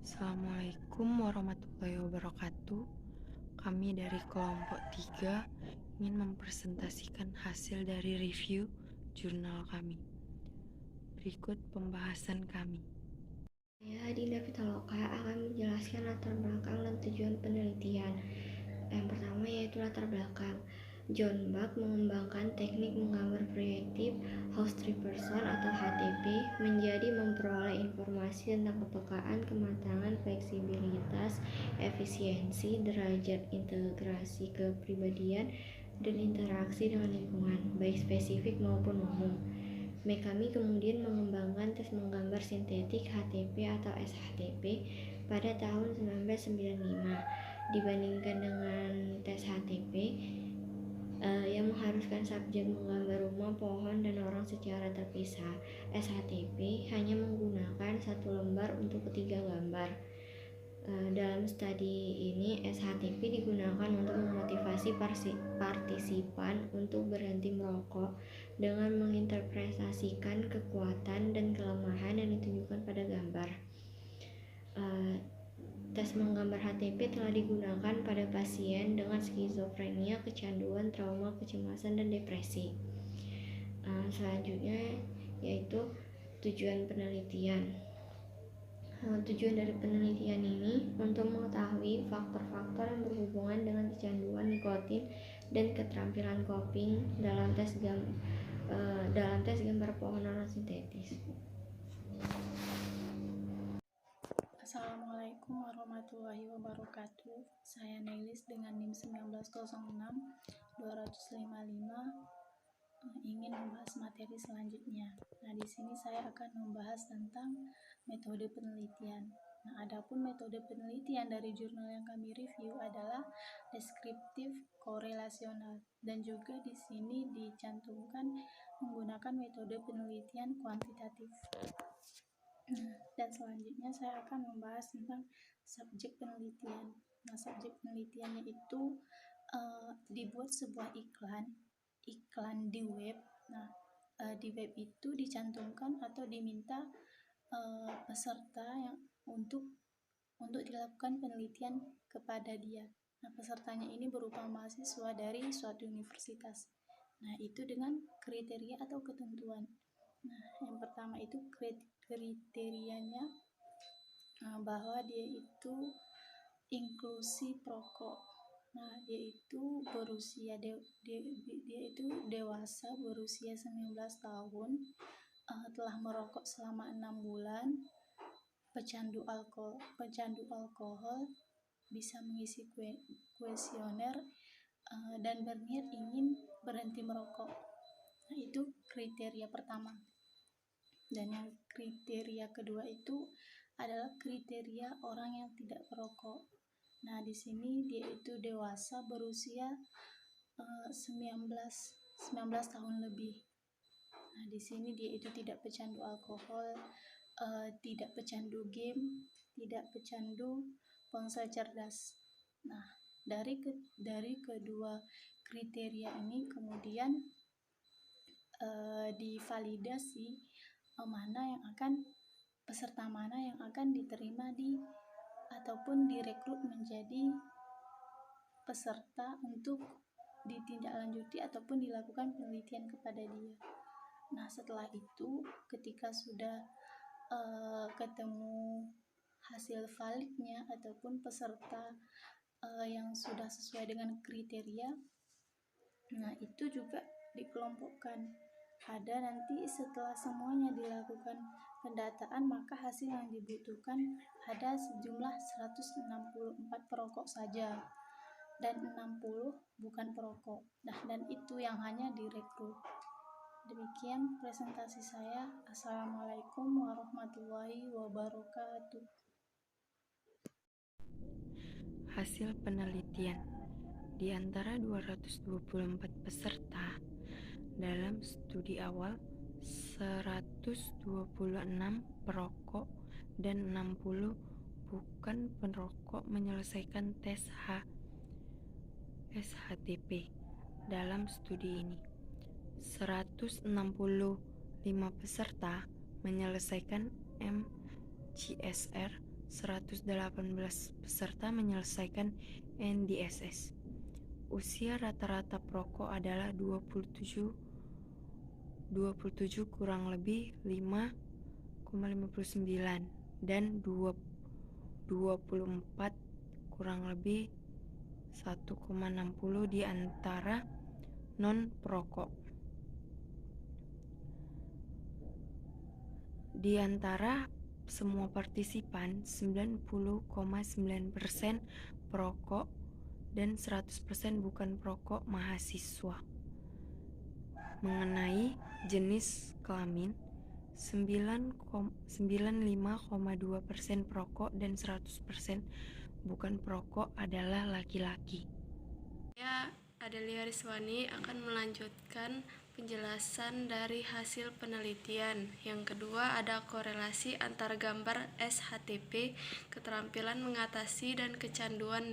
Assalamualaikum warahmatullahi wabarakatuh. Kami dari kelompok 3 ingin mempresentasikan hasil dari review jurnal kami. Berikut pembahasan kami. Saya, Dinda Pitaloka, akan menjelaskan latar belakang dan tujuan penelitian. Yang pertama yaitu latar belakang. John Buck mengembangkan teknik menggambar proyektif House Tree Person atau HTP menjadi memperoleh informasi tentang kepekaan, kematangan, fleksibilitas, efisiensi, derajat integrasi kepribadian, dan interaksi dengan lingkungan, baik spesifik maupun umum. Kami kemudian mengembangkan tes menggambar sintetik HTP atau SHTP pada tahun 1995. Dibandingkan dengan tes HTP yang mengharuskan subjek menggambar rumah, pohon, dan orang secara terpisah, SHTP hanya menggunakan satu lembar untuk ketiga gambar. Dalam studi ini, SHTP digunakan untuk memotivasi partisipan untuk berhenti merokok dengan menginterpretasikan kekuatan dan kelemahan yang ditunjukkan pada gambar. Tes menggambar HTP telah digunakan pada pasien dengan skizofrenia, kecanduan, trauma, kecemasan, dan depresi. Selanjutnya yaitu tujuan penelitian. Tujuan dari penelitian ini untuk mengetahui faktor-faktor yang berhubungan dengan kecanduan nikotin dan keterampilan coping dalam tes gambar pohon non-sintetis. Assalamualaikum warahmatullahi wabarakatuh. Saya Nelis dengan NIM 1906-255 ingin membahas materi selanjutnya. Nah, di sini saya akan membahas tentang metode penelitian. Nah, adapun metode penelitian dari jurnal yang kami review adalah deskriptif korelasional, dan juga di sini dicantumkan menggunakan metode penelitian kuantitatif. Dan selanjutnya saya akan membahas tentang subjek penelitian. Nah, subjek penelitiannya itu dibuat sebuah iklan di web. Nah, di web itu dicantumkan atau diminta peserta yang untuk dilakukan penelitian kepada dia. Nah, pesertanya ini berupa mahasiswa dari suatu universitas. Nah, itu dengan kriteria atau ketentuan. Nah, yang pertama itu kriterianya bahwa dia itu inklusi perokok. Nah, dia itu berusia dia itu dewasa berusia 19 tahun, telah merokok selama 6 bulan, pecandu alkohol, bisa mengisi kuesioner, dan berniat ingin berhenti merokok. Nah, itu kriteria pertama. Dan yang kriteria kedua itu adalah kriteria orang yang tidak perokok. Nah, di sini dia itu dewasa berusia 19 tahun lebih. Nah, di sini dia itu tidak pecandu alkohol, tidak pecandu game, tidak pecandu ponsel cerdas. Nah, dari kedua kriteria ini kemudian divalidasi peserta mana yang akan diterima ataupun direkrut menjadi peserta untuk ditindaklanjuti ataupun dilakukan penelitian kepada dia. Nah, setelah itu ketika sudah ketemu hasil validnya ataupun peserta yang sudah sesuai dengan kriteria, nah itu juga dikelompokkan. Ada nanti setelah semuanya dilakukan pendataan, maka hasil yang dibutuhkan ada sejumlah 164 perokok saja dan 60 bukan perokok. Nah, dan itu yang hanya direkrut. Demikian presentasi saya. Assalamualaikum warahmatullahi wabarakatuh. Hasil penelitian. Di antara 224 peserta dalam studi awal, 126 perokok dan 60 bukan perokok menyelesaikan tes SHTP. Dalam studi ini, 165 peserta menyelesaikan MCSR, 118 peserta menyelesaikan NDSS. Usia rata-rata perokok adalah 27 kurang lebih 5,59 dan 24 kurang lebih 1,60 di antara non-perokok. Di antara semua partisipan, 90,9% perokok dan 100% bukan perokok mahasiswa. Mengenai jenis kelamin, 95,2% perokok dan 100% bukan perokok adalah laki-laki. Saya, Adelia Rizwani, akan melanjutkan penjelasan dari hasil penelitian. Yang kedua, ada korelasi antara gambar SHTP, keterampilan mengatasi, dan kecanduan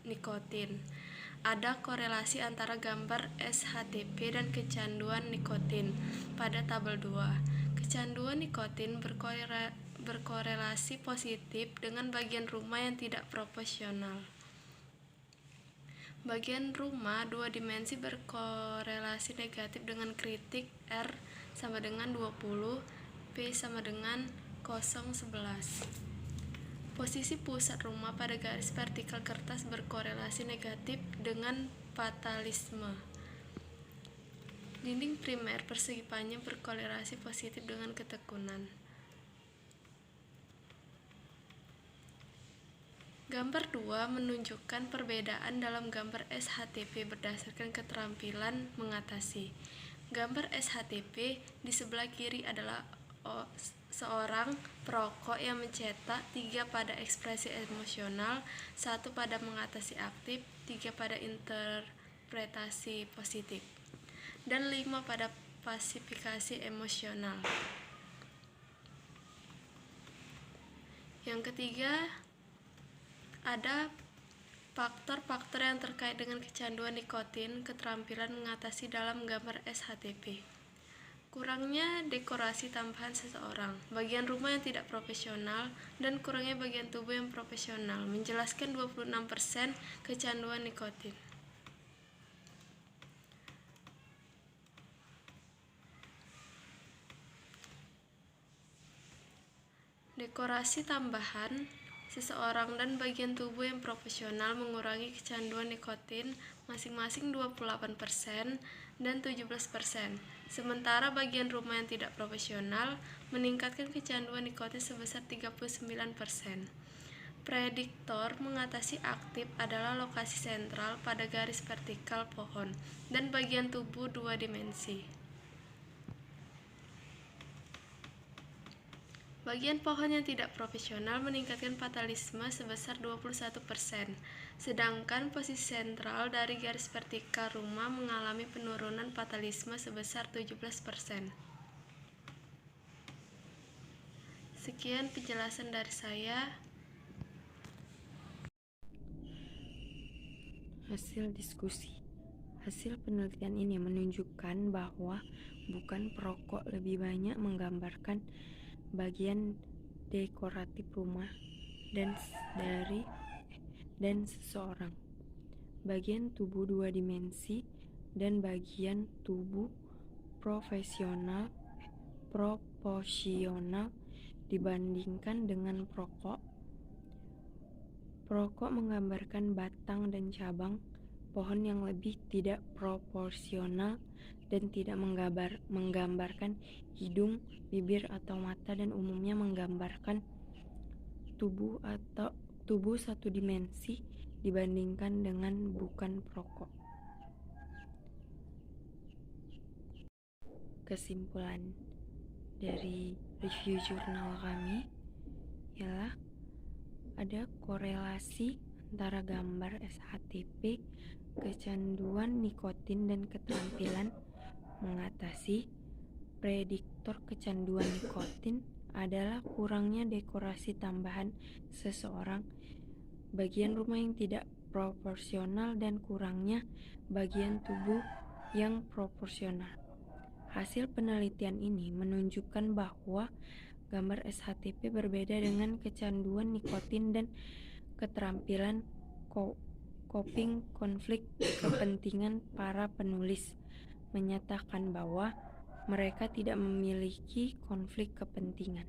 nikotin. Ada korelasi antara gambar SHTP dan kecanduan nikotin. Pada tabel 2, kecanduan nikotin berkorelasi positif dengan bagian rumah yang tidak proporsional. Bagian rumah 2 dimensi berkorelasi negatif dengan kritik R sama dengan 20, P sama dengan 0,11. Posisi pusat rumah pada garis vertikal kertas berkorelasi negatif dengan fatalisme. Dinding primer persegi panjang berkorelasi positif dengan ketekunan. Gambar 2 menunjukkan perbedaan dalam gambar SHTP berdasarkan keterampilan mengatasi. Gambar SHTP di sebelah kiri adalah seorang perokok yang mencetak 3 pada ekspresi emosional, 1 pada mengatasi aktif, 3 pada interpretasi positif, dan 5 pada pasifikasi emosional. Yang ketiga, ada faktor-faktor yang terkait dengan kecanduan nikotin, keterampilan mengatasi dalam gambar SHTP. Kurangnya dekorasi tambahan seseorang, bagian rumah yang tidak profesional, dan kurangnya bagian tubuh yang profesional, menjelaskan 26% kecanduan nikotin. Dekorasi tambahan seseorang dan bagian tubuh yang profesional mengurangi kecanduan nikotin masing-masing 28% dan 17%. Sementara bagian rumah yang tidak profesional meningkatkan kecanduan nikotin sebesar 39%. Prediktor mengatasi aktif adalah lokasi sentral pada garis vertikal pohon dan bagian tubuh 2 dimensi. Bagian pohon yang tidak profesional meningkatkan fatalisme sebesar 21%, sedangkan posisi sentral dari garis vertikal rumah mengalami penurunan fatalisme sebesar 17%. Sekian penjelasan dari saya. Hasil diskusi. Hasil penelitian ini menunjukkan bahwa bukan perokok lebih banyak menggambarkan bagian dekoratif rumah dan seseorang, bagian tubuh 2 dimensi, dan bagian tubuh proporsional dibandingkan dengan perokok. Perokok menggambarkan batang dan cabang pohon yang lebih tidak proporsional dan tidak menggambarkan hidung, bibir, atau mata, dan umumnya menggambarkan tubuh 1 dimensi dibandingkan dengan bukan perokok. Kesimpulan dari review jurnal kami ialah ada korelasi antara gambar SHTP, kecanduan nikotin, dan keterampilan mengatasi. Prediktor kecanduan nikotin adalah kurangnya dekorasi tambahan seseorang, bagian rumah yang tidak proporsional, dan kurangnya bagian tubuh yang proporsional. Hasil penelitian ini menunjukkan bahwa gambar SHTP berbeda dengan kecanduan nikotin dan keterampilan coping konflik kepentingan. Para penulis menyatakan bahwa mereka tidak memiliki konflik kepentingan.